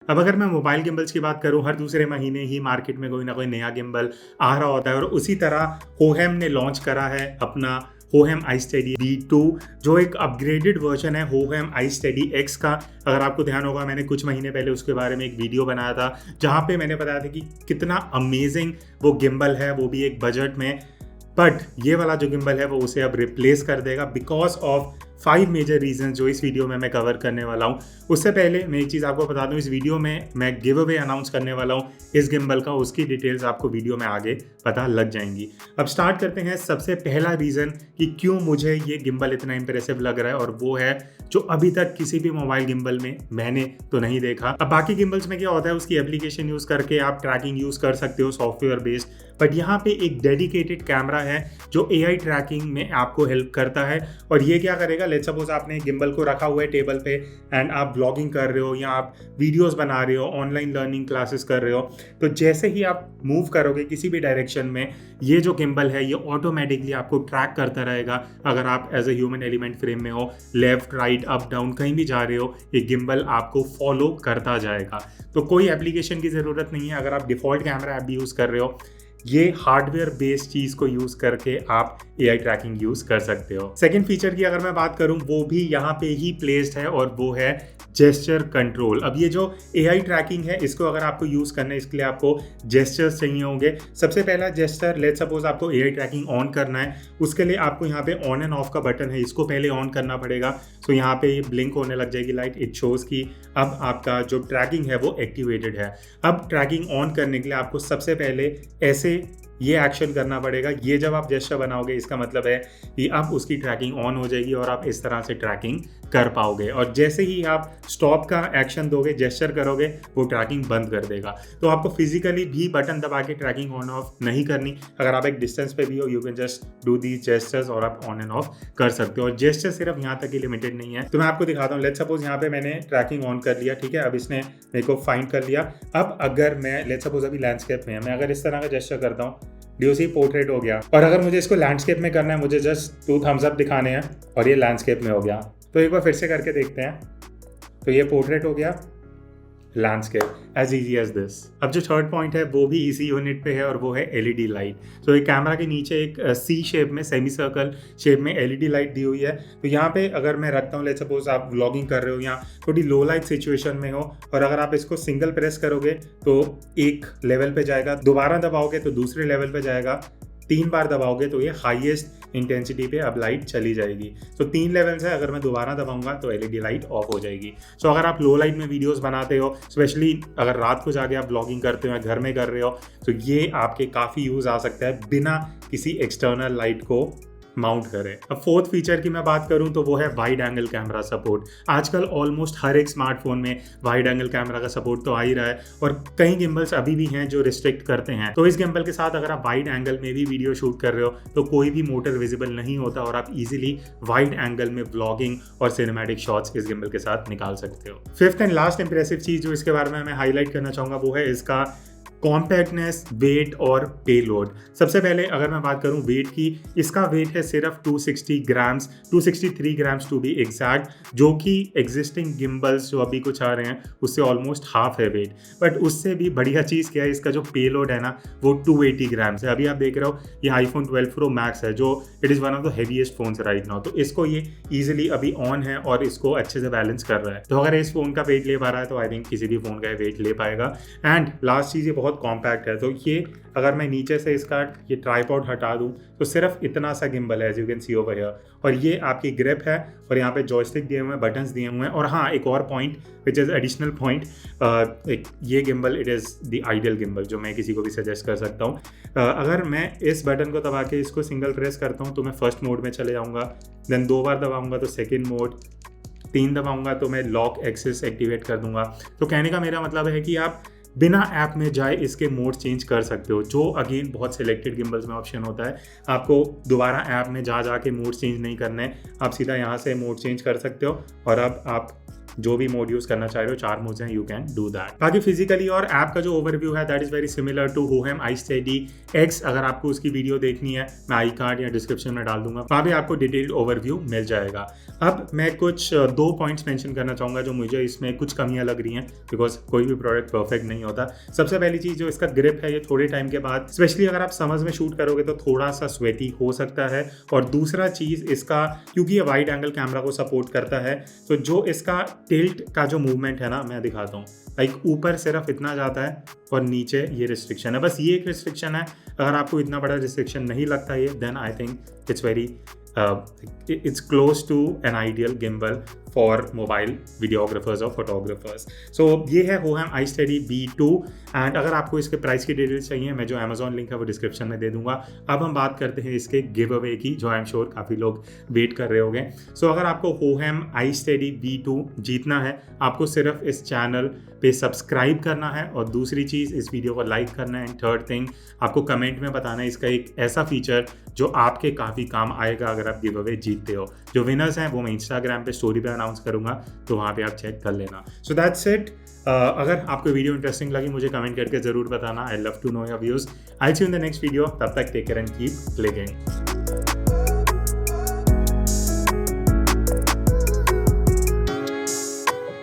अब अगर मैं मोबाइल गिम्बल्स की बात करूँ, हर दूसरे महीने ही मार्केट में कोई ना कोई नया गिम्बल आ रहा होता है और उसी तरह होहेम ने लॉन्च करा है अपना होहेम iSteady V2, जो एक अपग्रेडेड वर्जन है होहेम iSteady X का। अगर आपको ध्यान होगा, मैंने कुछ महीने पहले उसके बारे में एक वीडियो बनाया था जहाँ पे मैंने बताया था कि कितना अमेजिंग वो गिम्बल है, वो भी एक बजट में। बट ये वाला जो गिम्बल है वो उसे अब रिप्लेस कर देगा बिकॉज ऑफ 5 मेजर रीजन जो इस वीडियो में मैं कवर करने वाला हूँ। उससे पहले मैं एक चीज़ आपको बता दूँ, इस वीडियो में मैं गिव अवे अनाउंस करने वाला हूँ इस गिम्बल का, उसकी डिटेल्स आपको वीडियो में आगे पता लग जाएंगी। अब स्टार्ट करते हैं। सबसे पहला रीज़न कि क्यों मुझे ये गिम्बल इतना इंप्रेसिव लग रहा है, और वो है जो अभी तक किसी भी मोबाइल गिम्बल में मैंने तो नहीं देखा। अब बाकी गिम्बल्स में क्या होता है, उसकी एप्लीकेशन यूज़ करके आप ट्रैकिंग यूज़ कर सकते हो सॉफ्टवेयर बेस्ड, बट यहाँ पे एक डेडिकेटेड कैमरा है जो AI ट्रैकिंग में आपको हेल्प करता है। और ये क्या करेगा, लेट्स सपोज आपने गिम्बल को रखा हुआ है टेबल पे एंड आप ब्लॉगिंग कर रहे हो या आप वीडियोस बना रहे हो, ऑनलाइन लर्निंग क्लासेस कर रहे हो, तो जैसे ही आप मूव करोगे किसी भी डायरेक्शन में, ये जो गिम्बल है ये ऑटोमेटिकली आपको ट्रैक करता रहेगा। अगर आप as a human element frame में हो, लेफ्ट राइट अप डाउन कहीं भी जा रहे हो, ये गिम्बल आपको फॉलो करता जाएगा। तो कोई एप्लीकेशन की ज़रूरत नहीं है। अगर आप डिफ़ॉल्ट कैमरा ऐप भी यूज़ कर रहे हो, ये हार्डवेयर बेस्ड चीज को यूज करके आप AI ट्रैकिंग यूज कर सकते हो। सेकंड फीचर की अगर मैं बात करूं, वो भी यहाँ पे ही प्लेस्ड है और वो है जेस्चर कंट्रोल। अब ये जो AI ट्रैकिंग है, इसको अगर आपको यूज करना है, इसके लिए आपको जेस्चर्स चाहिए होंगे। सबसे पहला जेस्चर, लेट्स सपोज आपको AI ट्रैकिंग ऑन करना है, उसके लिए आपको यहाँ पे ऑन एंड ऑफ का बटन है, इसको पहले ऑन करना पड़ेगा। सो यहाँ पे ये ब्लिंक होने लग जाएगी लाइट, इट शोज कि अब आपका जो ट्रैकिंग है वो एक्टिवेटेड है। अब ट्रैकिंग ऑन करने के लिए आपको सबसे पहले ऐसे ये एक्शन करना पड़ेगा। ये जब आप जेस्चर बनाओगे, इसका मतलब है कि अब उसकी ट्रैकिंग ऑन हो जाएगी और आप इस तरह से ट्रैकिंग कर पाओगे। और जैसे ही आप स्टॉप का एक्शन दोगे, जेस्चर करोगे, वो ट्रैकिंग बंद कर देगा। तो आपको फिजिकली भी बटन दबा के ट्रैकिंग ऑन ऑफ नहीं करनी। अगर आप एक डिस्टेंस पे भी हो, you can just do the gestures और आप ऑन एंड ऑफ कर सकते हो। और जेस्चर सिर्फ यहाँ तक ही लिमिटेड नहीं है, तो मैं आपको दिखाता हूँ। लेट्स सपोज यहाँ पे मैंने ट्रैकिंग ऑन कर लिया, ठीक है। अब इसने मेरे को फाइंड कर लिया। अब अगर मैं, लेट्स सपोज अभी लैंडस्केप में है, मैं अगर इस तरह का जेस्चर करता हूँ, ड्यूसी पोर्ट्रेट हो गया। और अगर मुझे इसको लैंडस्केप में करना है, मुझे जस्ट 2 थम्स अप दिखाने हैं और ये लैंडस्केप में हो गया। तो एक बार फिर से करके देखते हैं। तो ये पोर्ट्रेट हो गया, landscape, as easy as this. अब जो थर्ड पॉइंट है वो भी इसी यूनिट पे है और वो है LED लाइट। तो एक कैमरा के नीचे एक C शेप में, सेमी सर्कल शेप में LED लाइट दी हुई है। तो यहाँ पे अगर मैं रखता हूँ, लेट्स सपोज आप व्लॉगिंग कर रहे हो या थोड़ी लो लाइट सिचुएशन में हो, और अगर आप इसको सिंगल प्रेस करोगे तो एक लेवल पे जाएगा, दोबारा दबाओगे तो दूसरे लेवल पे जाएगा, 3 बार दबाओगे तो ये हाईएस्ट इंटेंसिटी पे अब लाइट चली जाएगी। तो 3 लेवल्स है, अगर मैं दोबारा दबाऊंगा तो LED लाइट ऑफ हो जाएगी। सो अगर आप लो लाइट में वीडियोस बनाते हो, स्पेशली अगर रात को जाके आप ब्लॉगिंग करते हो या घर में कर रहे हो, तो ये आपके काफ़ी यूज़ आ सकता है बिना किसी एक्सटर्नल लाइट को माउंट करें। अब फोर्थ फीचर की मैं बात करूं तो वो है वाइड एंगल कैमरा सपोर्ट। आजकल ऑलमोस्ट हर एक स्मार्टफोन में वाइड एंगल कैमरा का सपोर्ट तो आ ही रहा है, और कई गिम्बल्स अभी भी हैं जो रिस्ट्रिक्ट करते हैं। तो इस गिम्बल के साथ अगर आप वाइड एंगल में भी वीडियो शूट कर रहे हो तो कोई भी मोटर विजिबल नहीं होता और आप इजीली वाइड एंगल में ब्लॉगिंग और सिनेमैटिक शॉट्स इस गिम्बल के साथ निकाल सकते हो। फिफ्थ एंड लास्ट इंप्रेसिव चीज जो इसके बारे में मैं हाईलाइट करना चाहूंगा वो है इसका कॉम्पैक्टनेस, वेट और पेलोड। सबसे पहले अगर मैं बात करूं वेट की, इसका वेट है सिर्फ 260 grams, 263 grams to be exact, जो कि एग्जिस्टिंग गिम्बल्स जो अभी कुछ आ रहे हैं उससे ऑलमोस्ट हाफ है वेट। बट उससे भी बढ़िया चीज़ क्या है, इसका जो पेलोड है ना वो 280 ग्राम्स है। अभी आप देख रहे हो ये iPhone 12 Pro Max है, जो it is one of the heaviest phones right now. तो इसको ये ईजिली अभी ऑन है और इसको अच्छे से बैलेंस कर रहा है। तो अगर इस फोन का वेट ले पा रहा है तो आई थिंक किसी भी फोन का वेट ले पाएगा। एंड लास्ट चीज़, ये बहुत कॉम्पैक्ट है। तो ये अगर मैं नीचे से इसका ये ट्राइपॉड हटा दूं तो सिर्फ इतना सा गिम्बल है, as you can see over here. और ये आपकी ग्रिप है और यहाँ पे जॉयस्टिक दिए हुए हैं, बटन्स दिए हुए हैं। और हाँ, एक और point which is additional point, ये gimbal it is the ideal gimbal जो मैं किसी को भी सजेस्ट कर सकता हूँ। अगर मैं इस बटन को दबा के इसको सिंगल प्रेस करता हूँ तो मैं फर्स्ट मोड में चले जाऊँगा, देन 2 बार दबाऊँगा तो सेकेंड मोड, 3 दबाऊँगा तो मैं लॉक एक्सेस एक्टिवेट कर दूँगा। तो कहने का मेरा मतलब है कि आप बिना ऐप में जाए इसके मोड चेंज कर सकते हो, जो अगेन बहुत सिलेक्टेड गिम्बल्स में ऑप्शन होता है। आपको दोबारा ऐप में जा के मोड चेंज नहीं करना है, आप सीधा यहाँ से मोड चेंज कर सकते हो और अब आप जो भी मोड यूज करना चाह रहे हो, 4 मोड्स हैं, यू कैन डू दैट। बाकी फिजिकली और ऐप का जो ओवरव्यू है that is very similar to Hohem iSteady X। अगर आपको उसकी वीडियो देखनी है मैं आई कार्ड या डिस्क्रिप्शन में डाल दूंगा, वहाँ भी आपको डिटेल्ड ओवरव्यू मिल जाएगा। अब मैं कुछ 2 पॉइंट्स मेंशन करना चाहूँगा जो मुझे इसमें कुछ कमियाँ लग रही हैं, बिकॉज कोई भी प्रोडक्ट परफेक्ट नहीं होता। सबसे पहली चीज़ जो इसका ग्रिप है, ये थोड़े टाइम के बाद स्पेशली अगर आप समर्स में शूट करोगे तो थोड़ा सा स्वेटी हो सकता है। और दूसरा चीज़ इसका, क्योंकि ये वाइड एंगल कैमरा को सपोर्ट करता है, तो जो इसका टिल्ट का जो मूवमेंट है ना, मैं दिखाता हूँ, लाइक ऊपर सिर्फ इतना जाता है और नीचे ये रिस्ट्रिक्शन है, बस ये एक रिस्ट्रिक्शन है। अगर आपको इतना बड़ा रिस्ट्रिक्शन नहीं लगता ये, then I think it's very it's close to an ideal gimbal for mobile videographers or photographers. So ये है होहेम iSteady B2 एंड अगर आपको इसके प्राइस की डिटेल्स चाहिए, मैं जो Amazon लिंक है वो डिस्क्रिप्शन में दे दूंगा। अब हम बात करते हैं इसके गिव अवे की, जो आई एम श्योर काफ़ी लोग वेट कर रहे होंगे। सो अगर आपको होहेम iSteady B2 जीतना है, आपको सिर्फ इस चैनल पे सब्सक्राइब करना है और दूसरी चीज़ इस वीडियो को लाइक करना है। एंड थर्ड थिंग, आपको कमेंट में बताना है इसका एक ऐसा फीचर जो आपके काफ़ी काम आएगा अगर आप गिव अवे जीतते हो। जो विनर्स हैं वो मैं इंस्टाग्राम पे स्टोरी पे अनाउंस करूंगा, तो वहाँ पे आप चेक कर लेना। So that's it. अगर आपको वीडियो इंटरेस्टिंग लगी मुझे कमेंट करके ज़रूर बताना। I love to know your views. I see you in the next video. तब तक take care and keep clicking.